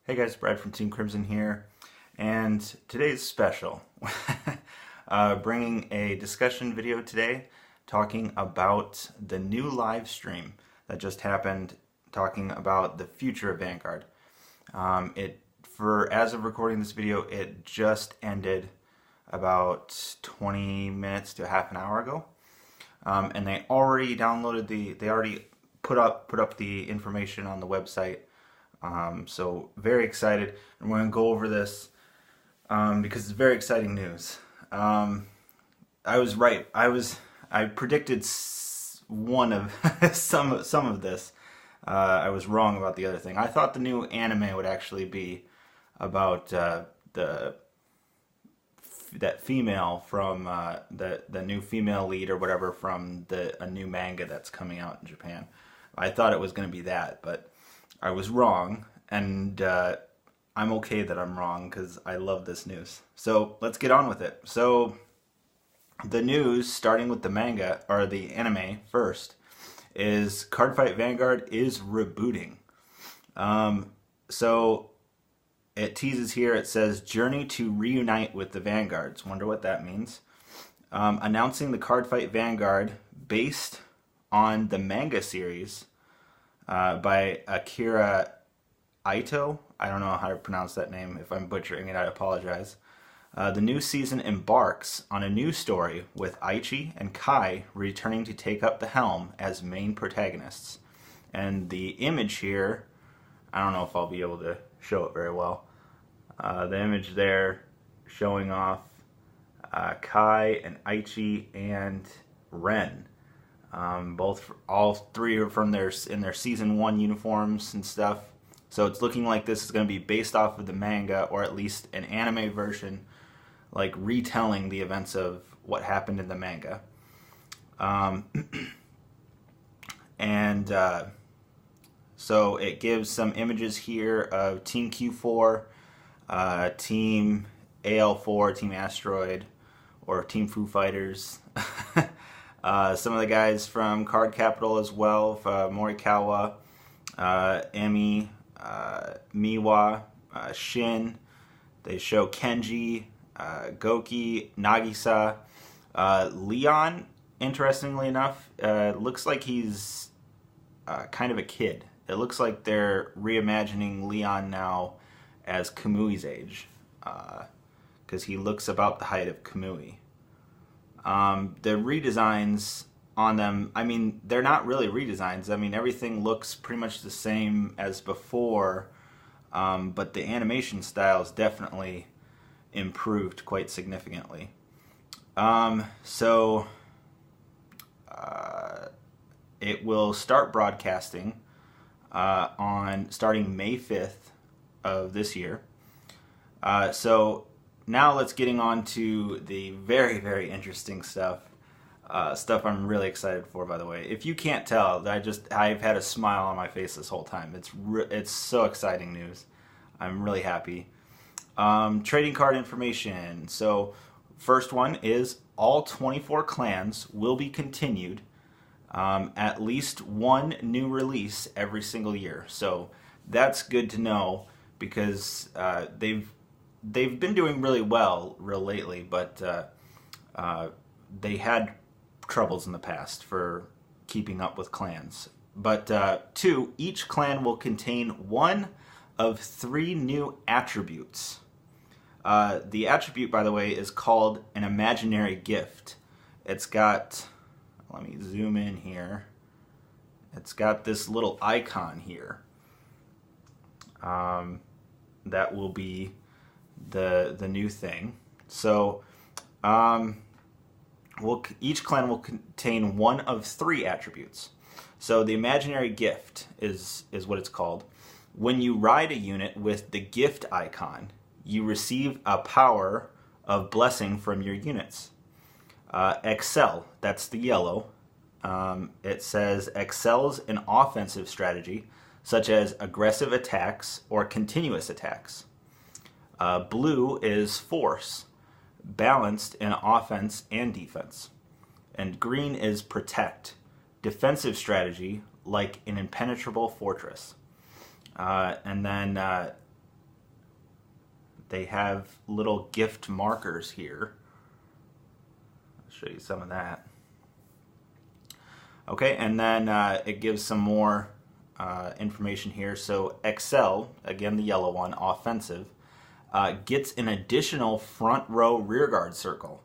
Hey guys, Brad from Team Crimson here, and today's special. Bringing a discussion video today talking about the new live stream that just happened, talking about the future of Vanguard. As of recording this video, it just ended about 20 minutes to half an hour ago, and they already put up the information on the website. So very excited, and we're going to go over this because it's very exciting news. I was right. I predicted one of some of this. I was wrong about the other thing. I thought the new anime would actually be about that female from the new female lead or whatever from a new manga that's coming out in Japan. I thought it was going to be that, but I was wrong, and I'm okay that I'm wrong because I love this news. So let's get on with it. So the news, starting with the manga, or the anime first, is Cardfight Vanguard is rebooting. So it teases here, it says, Journey to reunite with the Vanguards. Wonder what that means. Announcing the Cardfight Vanguard based on the manga series by Akira Ito. I don't know how to pronounce that name. If I'm butchering it, I apologize. The new season embarks on a new story with Aichi and Kai returning to take up the helm as main protagonists. And the image here, I don't know if I'll be able to show it very well. The image there showing off Kai and Aichi and Ren. All three are from in their season 1 uniforms and stuff. So it's looking like this is going to be based off of the manga, or at least an anime version, like retelling the events of what happened in the manga. So it gives some images here of Team Q4, Team AL4, Team Asteroid, or Team Foo Fighters. Some of the guys from Card Capital as well, Morikawa, Emi, Miwa, Shin. They show Kenji, Goki, Nagisa. Leon, interestingly enough, looks like he's kind of a kid. It looks like they're reimagining Leon now as Kamui's age, because he looks about the height of Kamui. The redesigns on them, I mean, they're not really redesigns. I mean, everything looks pretty much the same as before, but the animation styles definitely improved quite significantly. It will start broadcasting starting May 5th of this year. So now let's getting on to the very, very interesting stuff. Stuff I'm really excited for, by the way. If you can't tell, I've had a smile on my face this whole time. It's so exciting news. I'm really happy. Trading card information. So first one is all 24 clans will be continued. At least one new release every single year. So that's good to know, because they've been doing really well lately, but they had troubles in the past for keeping up with clans. But 2, each clan will contain one of 3 new attributes. The attribute, by the way, is called an imaginary gift. It's got, let me zoom in here. It's got this little icon here. That will be the new thing. So each clan will contain one of 3 attributes. So the imaginary gift is what it's called. When you ride a unit with the gift icon, you receive a power of blessing from your units. Excel, that's the yellow. It says excels in offensive strategy, such as aggressive attacks or continuous attacks. Blue is force, balanced in offense and defense. And green is protect, defensive strategy like an impenetrable fortress. And then they have little gift markers here. I'll show you some of that. Okay, and then it gives some more information here. So Excel, again the yellow one, offensive, gets an additional front row rearguard circle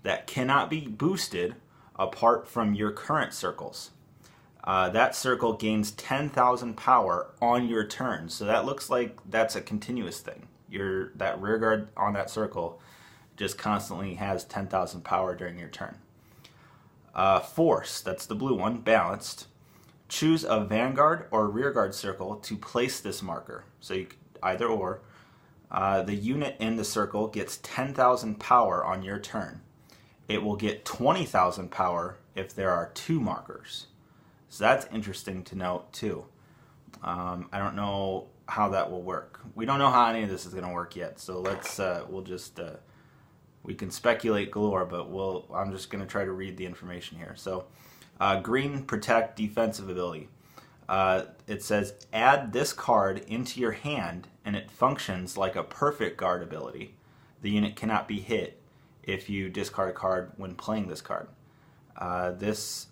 that cannot be boosted apart from your current circles. That circle gains 10,000 power on your turn. So that looks like that's a continuous thing. That rearguard on that circle just constantly has 10,000 power during your turn. Force, that's the blue one, balanced. Choose a vanguard or rearguard circle to place this marker. So you either or. The unit in the circle gets 10,000 power on your turn. It will get 20,000 power if there are 2 markers. So that's interesting to note too. I don't know how that will work. We don't know how any of this is going to work yet. So we can speculate galore, but I'm just going to try to read the information here. So green, protect, defensive ability. It says add this card into your hand and it functions like a perfect guard ability. The unit cannot be hit if you discard a card when playing this card. This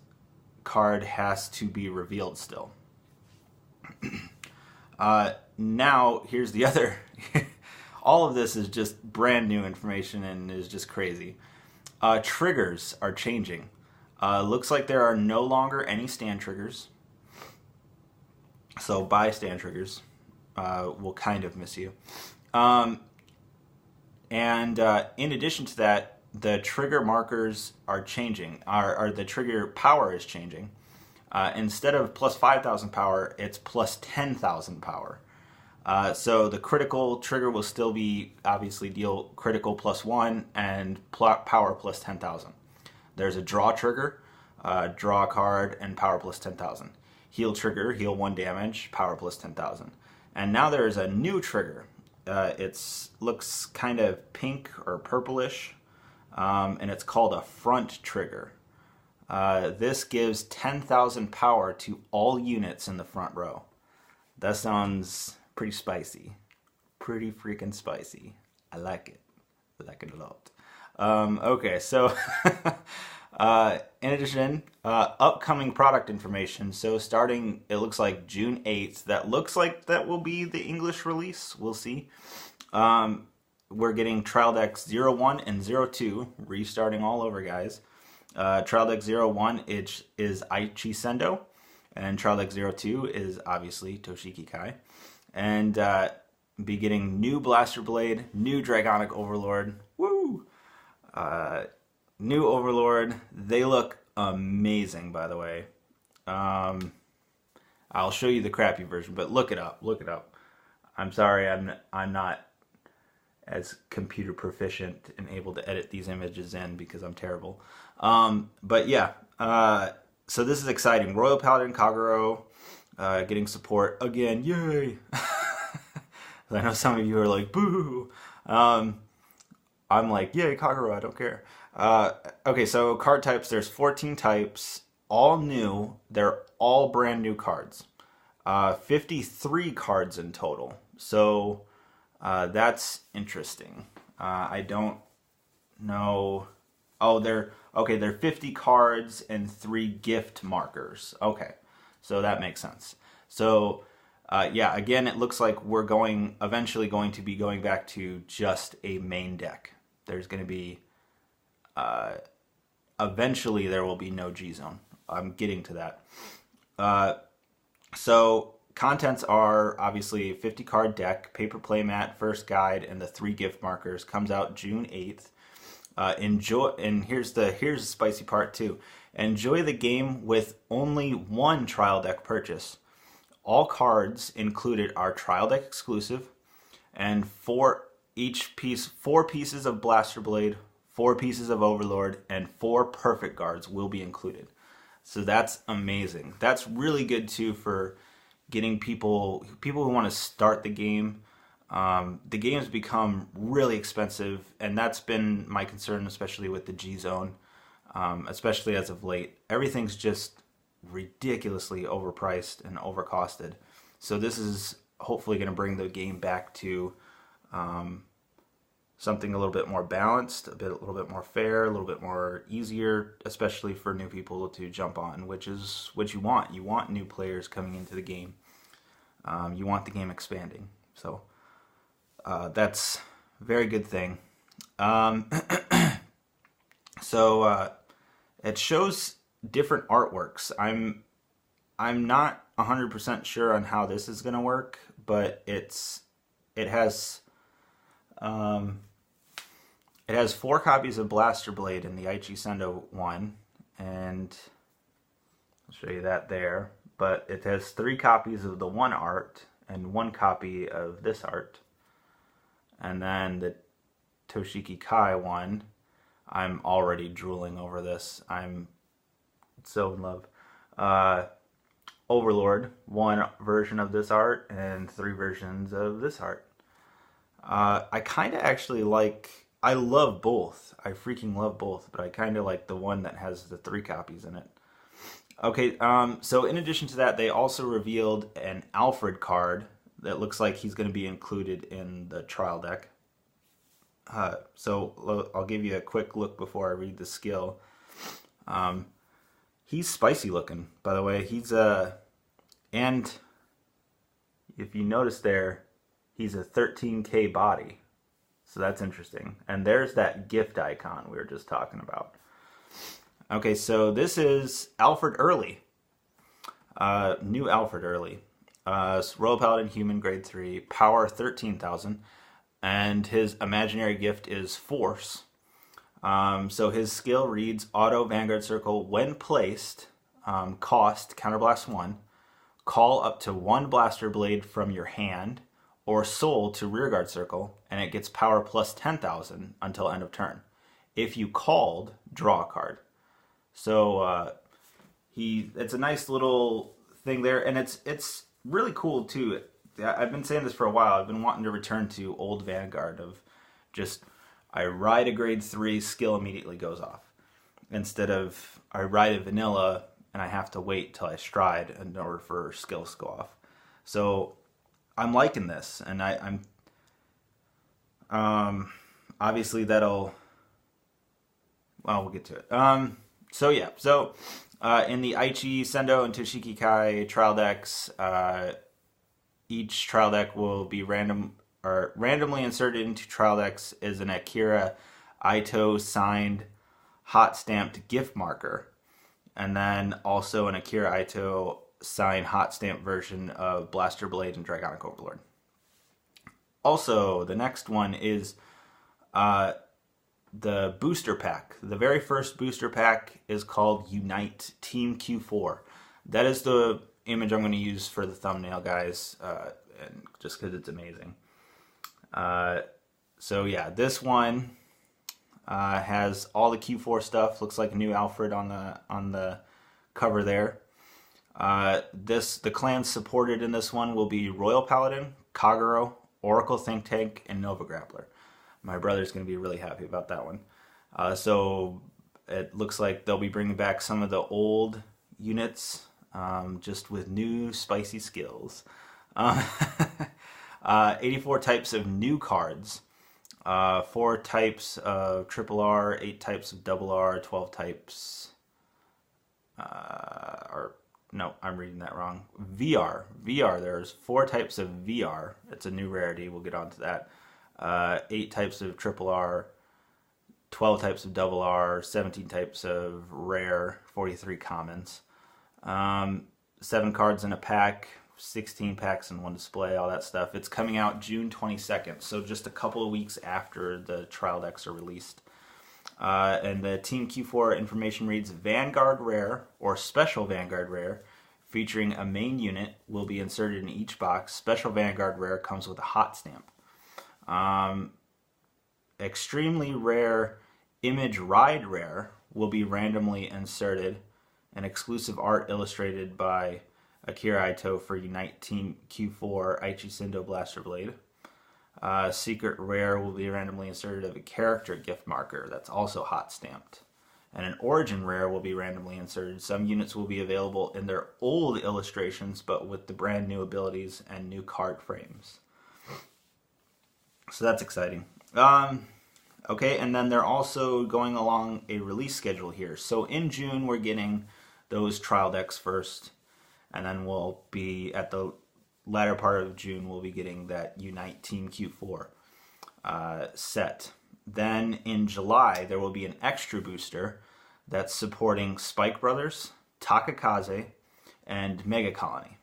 card has to be revealed still. Now, here's the other. All of this is just brand new information and is just crazy. Triggers are changing. Looks like there are no longer any stand triggers. So buy stand triggers. We'll kind of miss you. And in addition to that, the trigger markers are changing. Or the trigger power is changing. Instead of plus 5,000 power, it's plus 10,000 power. So the critical trigger will still be, obviously, deal critical plus 1 and power plus 10,000. There's a draw trigger, draw a card, and power plus 10,000. Heal trigger, heal 1 damage, power plus 10,000. And now there is a new trigger. It looks kind of pink or purplish, and it's called a front trigger. This gives 10,000 power to all units in the front row. That sounds pretty spicy. Pretty freaking spicy. I like it. I like it a lot. Okay, so in addition, upcoming product information. So starting, it looks like June 8th. That looks like that will be the English release. We'll see. We're getting Trial Deck 01 and 02, restarting all over, guys. Trial Deck 01 is Aichi Sendo, and Trial Deck 02 is obviously Toshiki Kai. And be getting new Blaster Blade, new Dragonic Overlord. Woo! New Overlord. They look amazing, by the way. I'll show you the crappy version, but look it up. Look it up. I'm sorry, I'm not as computer proficient and able to edit these images in because I'm terrible. But yeah, so this is exciting. Royal Paladin Kagero getting support again. Yay! I know some of you are like, boo! I'm like, yay, Kagero, I don't care. Okay, so card types, there's 14 types, all new. They're all brand new cards. 53 cards in total. So that's interesting. I don't know. Oh, they're 50 cards and 3 gift markers. Okay, so that makes sense. So yeah, again, it looks like we're eventually going to be going back to just a main deck. There's going to be eventually there will be no G-Zone. I'm getting to that. So contents are obviously a 50 card deck, paper playmat, first guide, and the 3 gift markers. Comes out June 8th. Enjoy, and here's the spicy part too. Enjoy the game with only 1 trial deck purchase. All cards included are trial deck exclusive, and 4 pieces of Blaster Blade, 4 pieces of Overlord, and 4 perfect guards will be included. So that's amazing. That's really good too for getting people who want to start the game. The game's become really expensive, and that's been my concern, especially with the G-Zone, especially as of late. Everything's just ridiculously overpriced and overcosted. So this is hopefully going to bring the game back to something a little bit more balanced, a little bit more fair, a little bit more easier, especially for new people to jump on, which is what you want. You want new players coming into the game. You want the game expanding. So that's a very good thing. So it shows different artworks. I'm not 100% sure on how this is going to work, but it has 4 copies of Blaster Blade in the Aichi Sendo one, and I'll show you that there. But it has 3 copies of the one art and 1 copy of this art. And then the Toshiki Kai one, I'm already drooling over this. I'm so in love. Overlord, 1 version of this art and 3 versions of this art. I kind of actually like, I love both. I freaking love both, but I kind of like the one that has the 3 copies in it. Okay, so in addition to that, they also revealed an Alfred card that looks like he's going to be included in the trial deck. So I'll give you a quick look before I read the skill. He's spicy looking, by the way. He's and if you notice there, he's a 13K body. So that's interesting. And there's that gift icon we were just talking about. Okay, so this is Alfred Early. New Alfred Early. Royal Paladin Human Grade 3, Power 13,000. And his imaginary gift is Force. So his skill reads Auto Vanguard Circle when placed, cost Counterblast 1, call up to 1 Blaster Blade from your hand or soul to Rearguard Circle, and it gets power plus 10,000 until end of turn. If you called, draw a card. So it's a nice little thing there, and it's really cool too. I've been saying this for a while. I've been wanting to return to old Vanguard of just I ride a grade 3, skill immediately goes off. Instead of I ride a vanilla and I have to wait till I stride in order for skills to go off. So I'm liking this, and I'm obviously that'll, well, we'll get to it. So yeah, so in the Aichi, Sendo, and Toshiki Kai trial decks, each trial deck will be randomly inserted into trial decks is an Akira Ito signed hot stamped gift marker, and then also an Akira Ito signed hot stamp version of Blaster Blade and Dragonic Overlord. Also, the next one is the booster pack. The very first booster pack is called Unite Team Q4. That is the image I'm going to use for the thumbnail, guys, and just because it's amazing. So yeah, this one has all the Q4 stuff. Looks like a new Alfred on the cover there. The clans supported in this one will be Royal Paladin, Kagero, Oracle Think Tank, and Nova Grappler. My brother's going to be really happy about that one. So it looks like they'll be bringing back some of the old units, just with new spicy skills. 84 types of new cards, 4 types of triple R, 8 types of double R, 12 types, no, I'm reading that wrong. VR, there's 4 types of VR. It's a new rarity. We'll get onto that. 8 types of triple R, 12 types of double R, 17 types of rare, 43 commons. 7 cards in a pack, 16 packs in one display, all that stuff. It's coming out June 22nd, so just a couple of weeks after the trial decks are released. And the Team Q4 information reads, Vanguard Rare, or Special Vanguard Rare, featuring a main unit, will be inserted in each box. Special Vanguard Rare comes with a hot stamp. Extremely Rare Image Ride Rare will be randomly inserted. An exclusive art illustrated by Akira Ito for Unite Team Q4 Aichi Sendo Blaster Blade. Secret Rare will be randomly inserted of a character gift marker that's also hot stamped. And an Origin Rare will be randomly inserted. Some units will be available in their old illustrations, but with the brand new abilities and new card frames. So that's exciting. Okay, and then they're also going along a release schedule here. So in June, we're getting those trial decks first, and then we'll be at the latter part of June, we'll be getting that Unite Team Q4 set. Then in July, there will be an extra booster that's supporting Spike Brothers, Takakaze, and Mega Colony.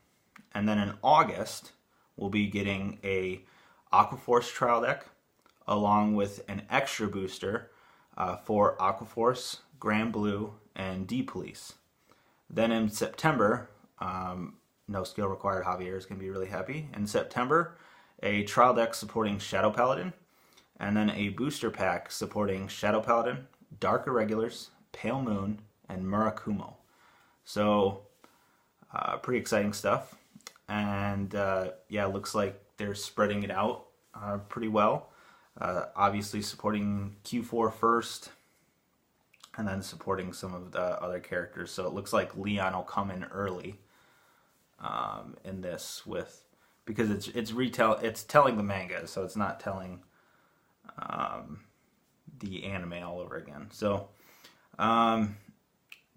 And then in August, we'll be getting a Aquaforce trial deck, along with an extra booster for Aquaforce, Grand Blue, and D-Police. Then in September, no skill required, Javier is going to be really happy. In September, a trial deck supporting Shadow Paladin, and then a booster pack supporting Shadow Paladin, Dark Irregulars, Pale Moon, and Murakumo. So, pretty exciting stuff. And yeah, looks like they're spreading it out pretty well. Obviously supporting Q4 first, and then supporting some of the other characters. So it looks like Leon will come in early in this, because it's telling the manga, so it's not telling the anime all over again. So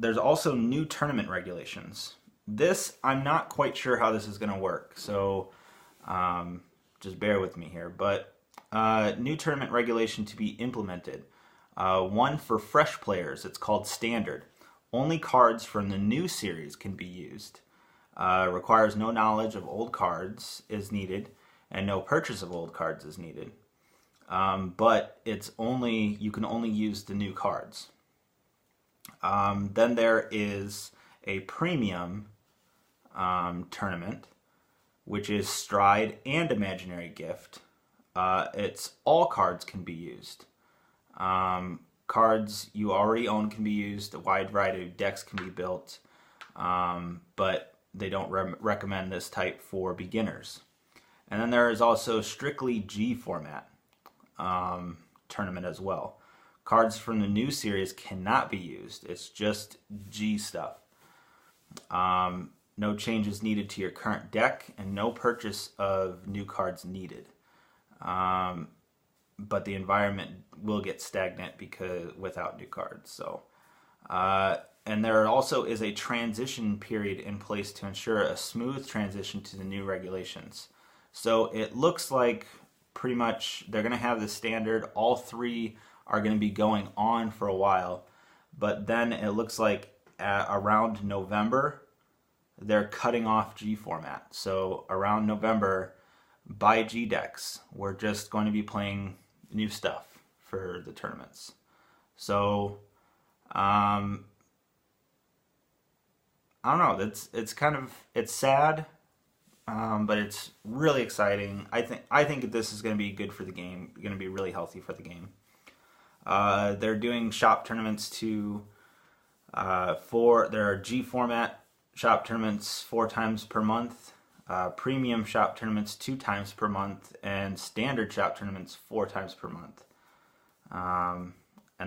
there's also new tournament regulations. This, I'm not quite sure how this is going to work, so just bear with me here. But new tournament regulation to be implemented. One for fresh players, it's called Standard. Only cards from the new series can be used. Requires no knowledge of old cards is needed, and no purchase of old cards is needed. But you can only use the new cards. Then there is a premium tournament, which is Stride and Imaginary Gift. It's all cards can be used. Cards you already own can be used. A wide variety of decks can be built, but they don't recommend this type for beginners. And then there is also strictly G format tournament as well. Cards from the new series cannot be used. It's just G stuff. No changes needed to your current deck, and no purchase of new cards needed. But the environment will get stagnant without new cards. So, and there also is a transition period in place to ensure a smooth transition to the new regulations. So it looks like pretty much they're going to have the standard. All three are going to be going on for a while, but then it looks like around November they're cutting off G format. So around November, by G decks, we're just going to be playing new stuff for the tournaments. So I don't know. It's sad, but it's really exciting. I think this is going to be good for the game. Going to be really healthy for the game. They're doing shop tournaments there are G format shop tournaments 4 times per month, premium shop tournaments 2 times per month, and standard shop tournaments 4 times per month. And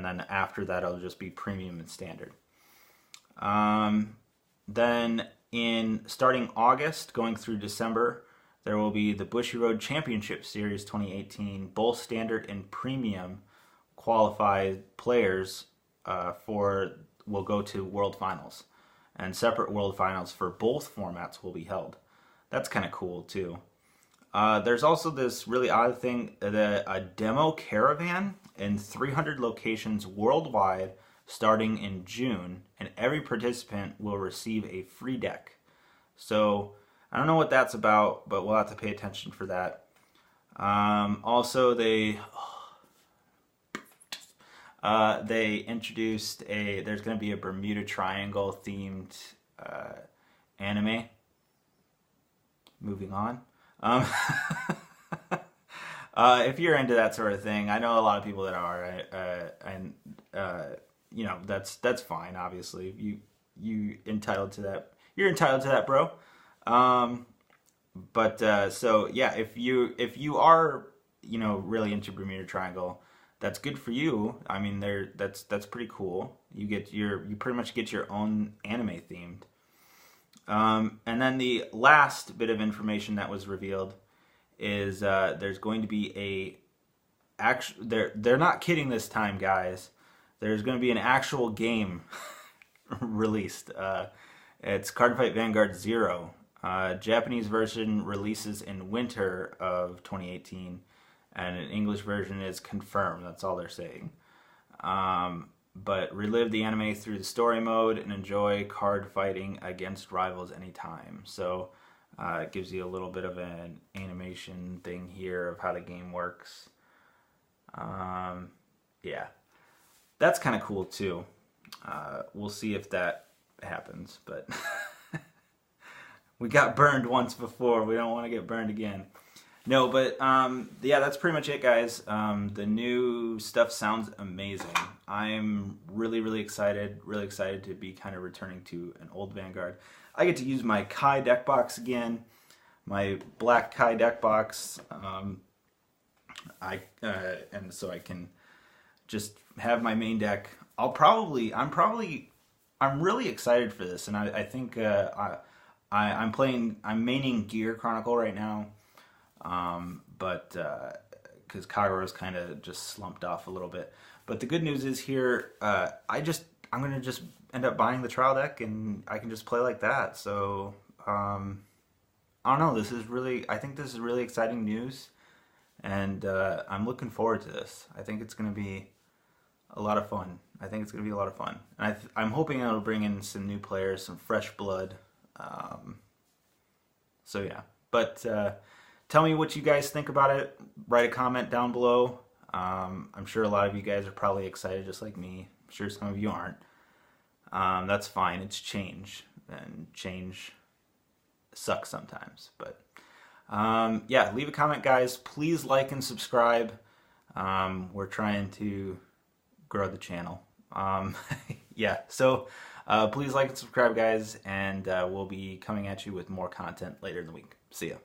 then after that, it'll just be premium and standard. Then starting August, going through December, there will be the Bushiroad Championship Series 2018. Both standard and premium qualified players will go to World Finals, and separate World Finals for both formats will be held. That's kind of cool too. There's also this really odd thing, a demo caravan in 300 locations worldwide starting in June, and every participant will receive a free deck. So I don't know what that's about, but we'll have to pay attention for that. Also, they introduced there's going to be a Bermuda Triangle themed anime. Moving on. If you're into that sort of thing, I know a lot of people that are, and you know, that's fine. Obviously, you entitled to that. You're entitled to that, bro. So yeah, if you are, you know, really into Bermuda Triangle, that's good for you. I mean, that's pretty cool. You pretty much get your own anime themed. And then the last bit of information that was revealed is there's going to be they're not kidding this time, guys. There's going to be an actual game released. It's Card Fight Vanguard 0. Japanese version releases in winter of 2018, and an English version is confirmed. That's all they're saying. But relive the anime through the story mode and enjoy card fighting against rivals anytime. So it gives you a little bit of an animation thing here of how the game works. Yeah, that's kind of cool too. We'll see if that happens, but we got burned once before. We don't want to get burned again. No, but yeah, that's pretty much it, guys. The new stuff sounds amazing. I'm really excited to be kind of returning to an old Vanguard. I get to use my Kai deck box again, my black Kai deck box. And so I can just have my main deck. I'm really excited for this, and I think I'm maining Gear Chronicle right now. But because Kagura's kind of just slumped off a little bit. But the good news is here, I'm gonna just end up buying the trial deck, and I can just play like that. So I don't know. I think this is really exciting news, and I'm looking forward to this. I think it's gonna be a lot of fun. And I'm hoping it'll bring in some new players, some fresh blood. So yeah, but. Tell me what you guys think about it. Write a comment down below. I'm sure a lot of you guys are probably excited just like me. I'm sure some of you aren't. That's fine. It's change. And change sucks sometimes. But yeah, leave a comment, guys. Please like and subscribe. We're trying to grow the channel. Yeah, so please like and subscribe, guys. And we'll be coming at you with more content later in the week. See ya.